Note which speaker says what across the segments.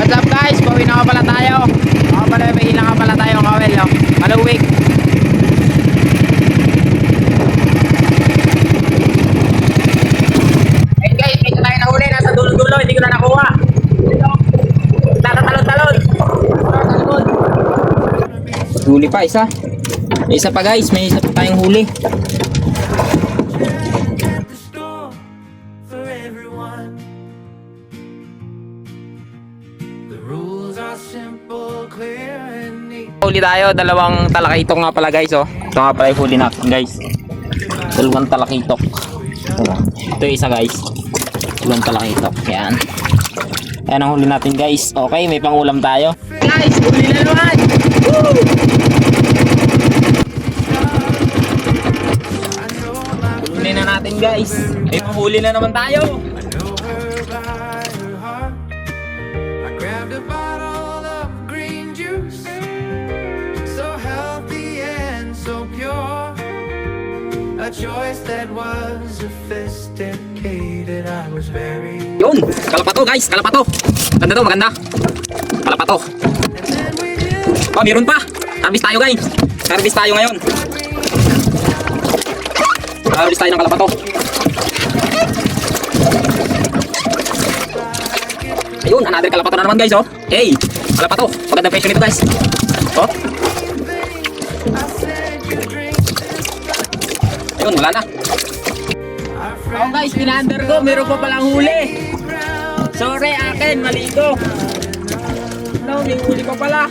Speaker 1: What's up guys? Pauwi na nga pala tayo. May ilang nga pala tayo kawel. No? Maluwig. Ayun guys, may tayo nahuli. Nasa dulo-dulo. Hindi ko na nakuha. Tatalon-talon. Huli pa isa. May isa pa guys. May isa pa tayong huli. Huli tayo, dalawang talakitok nga pala guys, oh. Ito nga pala yung huli natin guys. Dalawang talakitok. Ito yung isa guys. Dalawang talakitok. Yan. Yan ang huli natin guys. Okay, may pangulam tayo. Guys, huli na naman! Woo! Huli na natin guys. May panghuli na naman tayo.
Speaker 2: A choice that was sophisticated. I was very.
Speaker 1: Yun, kalapato guys, kalapato. Maganda to, maganda. Kalapato. Oh, meron pa. Harvest tayo guys. Harvest tayo ngayon. Harvest tayo ng kalapato. Ayun, another kalapato na naman guys, oh. Hey, kalapato. Magandang presyo nito guys. Oh. Ayun, wala na. Oh guys, pinander ko. Meron pa palang huli. Sorry akin, mali ko. No, may huli pa pala.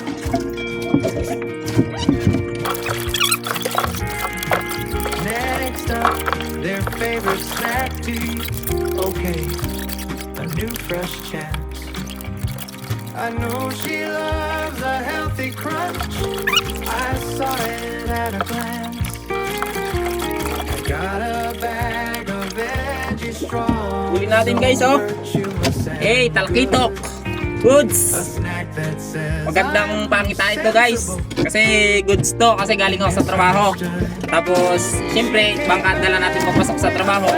Speaker 2: Next up, their favorite snack tea. Okay, a new fresh chance. I know she loves a healthy crunch. I saw it at a glance. Got a bag of veggie straw.
Speaker 1: Huli natin guys, oh. Hey, talkitok. Goods. Magandang pangita ito guys. Kasi goods to. Kasi galing ako sa trabaho. Tapos, siyempre, bangka dala natin papasok sa trabaho.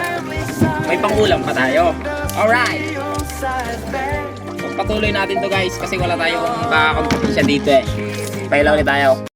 Speaker 1: May pangulam pa tayo. Alright. Patuloy natin to guys. Kasi wala tayong kakompetensya dito eh. Pailaw ulit tayo.